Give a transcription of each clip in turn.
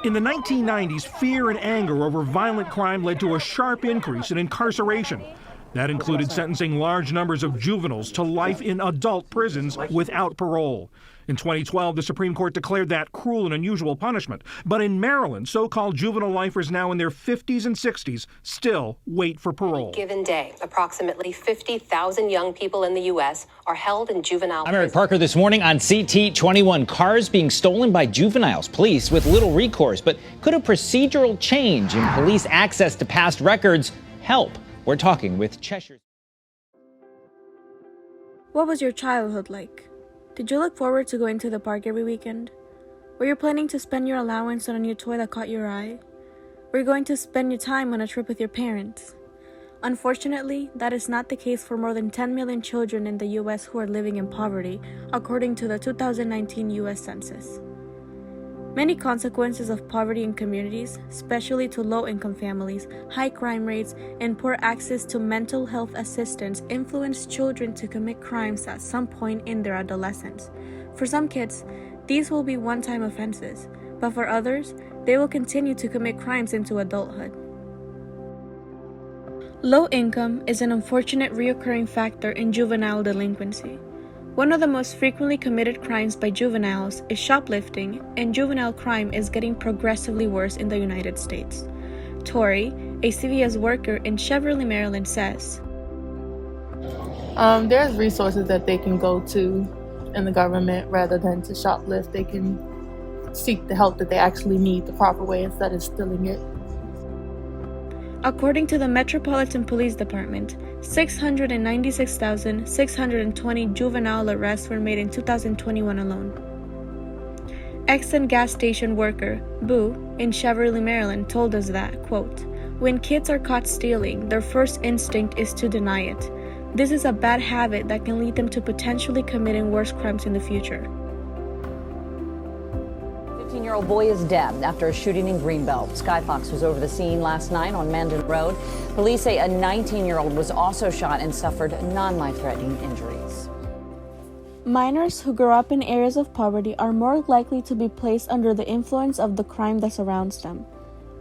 In the 1990s, fear and anger over violent crime led to a sharp increase in incarceration. That included sentencing large numbers of juveniles to life in adult prisons without parole. In 2012, the Supreme Court declared that cruel and unusual punishment. But in Maryland, so-called juvenile lifers now in their 50s and 60s still wait for parole. Any given day, approximately 50,000 young people in the U.S. are held in juvenile I'm Eric Parker this morning on CT 21. Cars being stolen by juveniles. Police with little recourse. But could a procedural change in police access to past records help? We're talking with Cheshire. What was your childhood like? Did you look forward to going to the park every weekend? Were you planning to spend your allowance on a new toy that caught your eye? Were you going to spend your time on a trip with your parents? Unfortunately, that is not the case for more than 10 million children in the U.S. who are living in poverty, according to the 2019 U.S. Census. Many consequences of poverty in communities, especially to low-income families, high crime rates, and poor access to mental health assistance influence children to commit crimes at some point in their adolescence. For some kids, these will be one-time offenses, but for others, they will continue to commit crimes into adulthood. Low income is an unfortunate recurring factor in juvenile delinquency. One of the most frequently committed crimes by juveniles is shoplifting, and juvenile crime is getting progressively worse in the United States. Tori, a CVS worker in Cheverly, Maryland, says, There's resources that they can go to in the government rather than to shoplift. They can seek the help that they actually need the proper way instead of stealing it. According to the Metropolitan Police Department, 696,620 juvenile arrests were made in 2021 alone. Exxon gas station worker Boo in Cheverly, Maryland told us that, quote, "When kids are caught stealing, their first instinct is to deny it. This is a bad habit that can lead them to potentially committing worse crimes in the future." 15-year-old boy is dead after a shooting in Greenbelt. Sky Fox was over the scene last night on Mandan Road. Police say a 19-year-old was also shot and suffered non-life-threatening injuries. Minors who grow up in areas of poverty are more likely to be placed under the influence of the crime that surrounds them.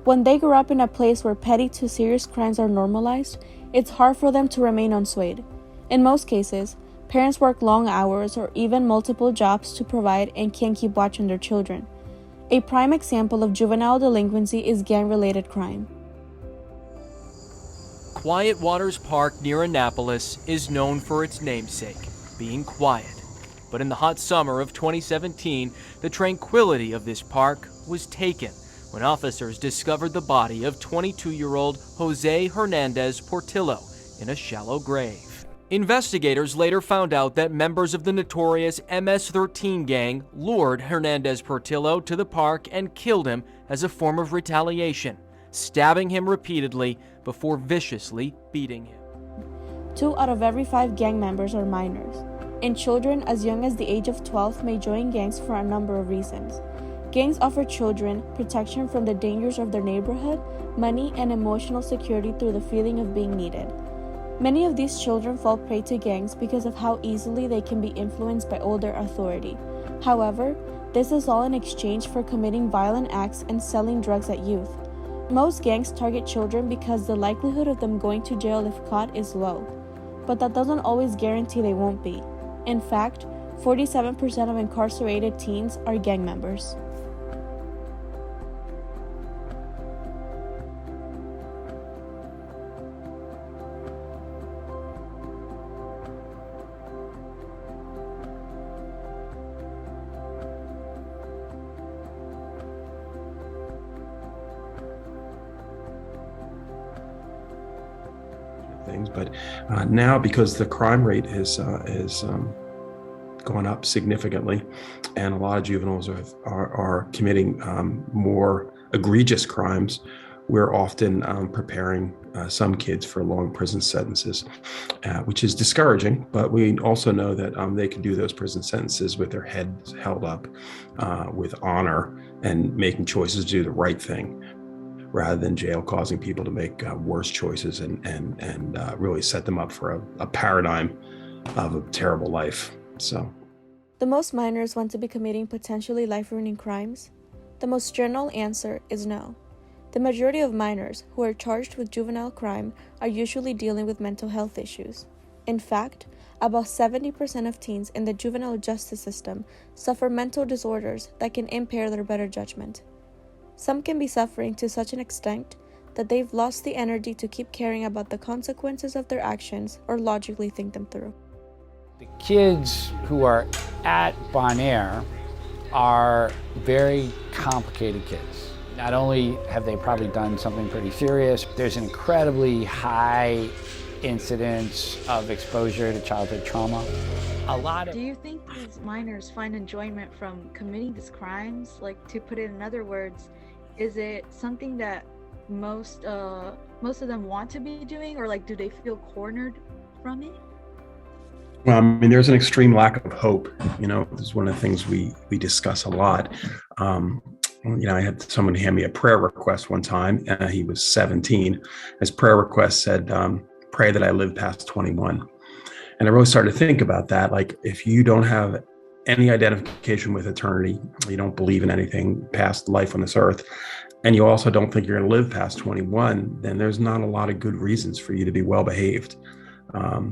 When they grow up in a place where petty to serious crimes are normalized, it's hard for them to remain unswayed. In most cases, parents work long hours or even multiple jobs to provide and can't keep watch on their children. A prime example of juvenile delinquency is gang-related crime. Quiet Waters Park near Annapolis is known for its namesake, being quiet. But in the hot summer of 2017, the tranquility of this park was taken when officers discovered the body of 22-year-old Jose Hernandez Portillo in a shallow grave. Investigators later found out that members of the notorious MS-13 gang lured Hernandez Portillo to the park and killed him as a form of retaliation, stabbing him repeatedly before viciously beating him. 2 out of every 5 gang members are minors, and children as young as the age of 12 may join gangs for a number of reasons. Gangs offer children protection from the dangers of their neighborhood, money, and emotional security through the feeling of being needed. Many of these children fall prey to gangs because of how easily they can be influenced by older authority. However, this is all in exchange for committing violent acts and selling drugs at youth. Most gangs target children because the likelihood of them going to jail if caught is low, but that doesn't always guarantee they won't be. In fact, 47% of incarcerated teens are gang members. Things, but now because the crime rate is gone up significantly, and a lot of juveniles are committing more egregious crimes, we're often preparing some kids for long prison sentences, which is discouraging. But we also know that they can do those prison sentences with their heads held up, with honor, and making choices to do the right thing, rather than jail causing people to make worse choices and really set them up for a paradigm of a terrible life. So, the most minors want to be committing potentially life-ruining crimes. The most general answer is no. The majority of minors who are charged with juvenile crime are usually dealing with mental health issues. In fact, about 70% of teens in the juvenile justice system suffer mental disorders that can impair their better judgment. Some can be suffering to such an extent that they've lost the energy to keep caring about the consequences of their actions or logically think them through. The kids who are at Bonaire are very complicated kids. Not only have they probably done something pretty serious, there's an incredibly high incidence of exposure to childhood trauma. Do you think these minors find enjoyment from committing these crimes? Like, to put it in other words, is it something that most of them want to be doing, or like, do they feel cornered from it? Well, I mean, there's an extreme lack of hope. This is one of the things we discuss a lot. I had someone hand me a prayer request one time. He was 17. His prayer request said, pray that I live past 21. And I really started to think about that. Like, if you don't have any identification with eternity, you don't believe in anything past life on this earth, and you also don't think you're going to live past 21, then there's not a lot of good reasons for you to be well behaved.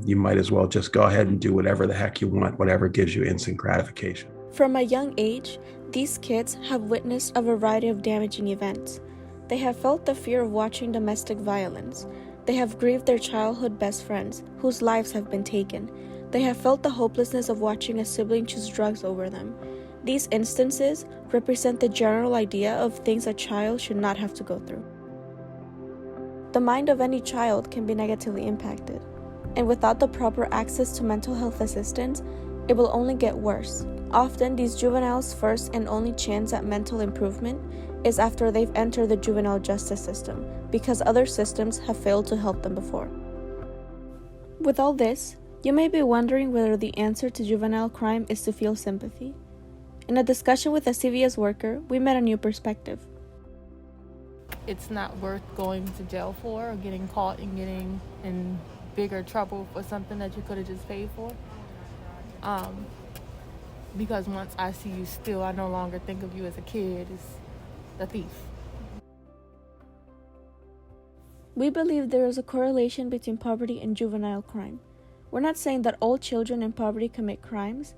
You might as well just go ahead and do whatever the heck you want, whatever gives you instant gratification. From a young age, these kids have witnessed a variety of damaging events. They have felt the fear of watching domestic violence. They have grieved their childhood best friends, whose lives have been taken. They have felt the hopelessness of watching a sibling choose drugs over them. These instances represent the general idea of things a child should not have to go through. The mind of any child can be negatively impacted, and without the proper access to mental health assistance, it will only get worse. Often, these juveniles' first and only chance at mental improvement is after they've entered the juvenile justice system, because other systems have failed to help them before. With all this, you may be wondering whether the answer to juvenile crime is to feel sympathy. In a discussion with a CVS worker, we met a new perspective. It's not worth going to jail for, or getting caught and getting in bigger trouble for something that you could have just paid for. Because once I see you steal, I no longer think of you as a kid, as a thief. We believe there is a correlation between poverty and juvenile crime. We're not saying that all children in poverty commit crimes,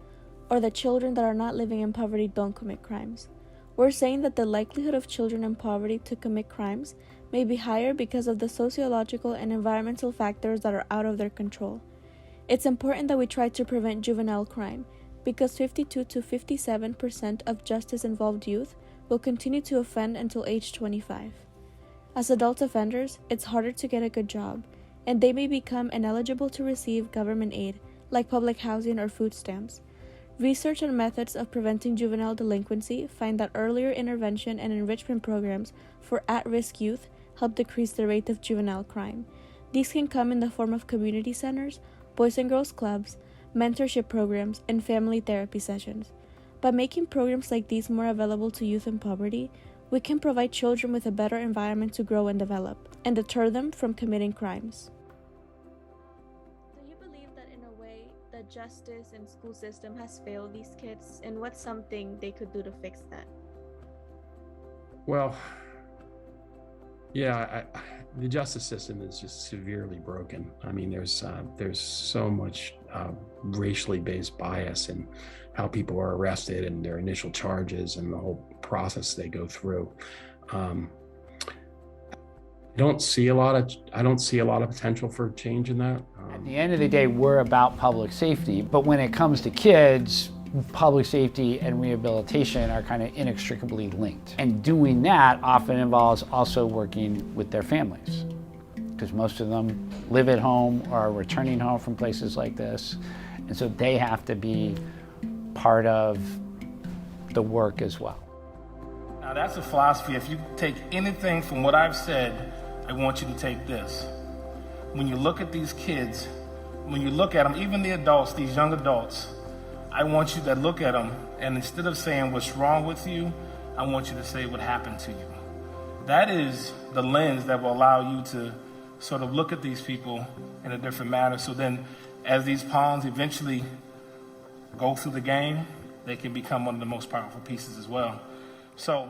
or that children that are not living in poverty don't commit crimes. We're saying that the likelihood of children in poverty to commit crimes may be higher because of the sociological and environmental factors that are out of their control. It's important that we try to prevent juvenile crime, because 52 to 57% of justice-involved youth will continue to offend until age 25. As adult offenders, it's harder to get a good job, and they may become ineligible to receive government aid, like public housing or food stamps. Research on methods of preventing juvenile delinquency find that earlier intervention and enrichment programs for at-risk youth help decrease the rate of juvenile crime. These can come in the form of community centers, boys and girls clubs, mentorship programs, and family therapy sessions. By making programs like these more available to youth in poverty, we can provide children with a better environment to grow and develop, and deter them from committing crimes. Do you believe that in a way, the justice and school system has failed these kids, and what's something they could do to fix that? Well, yeah, the justice system is just severely broken. I mean, there's so much racially based bias in how people are arrested and their initial charges and the whole process they go through. I don't see a lot of potential for change in that. At the end of the day, we're about public safety, but when it comes to kids, public safety and rehabilitation are kind of inextricably linked. And doing that often involves also working with their families, because most of them live at home or are returning home from places like this. And so they have to be part of the work as well. Now that's a philosophy. If you take anything from what I've said, I want you to take this. When you look at these kids, when you look at them, even the adults, these young adults, I want you to look at them, and instead of saying what's wrong with you, I want you to say what happened to you. That is the lens that will allow you to sort of look at these people in a different manner. So then as these pawns eventually go through the game, they can become one of the most powerful pieces as well. So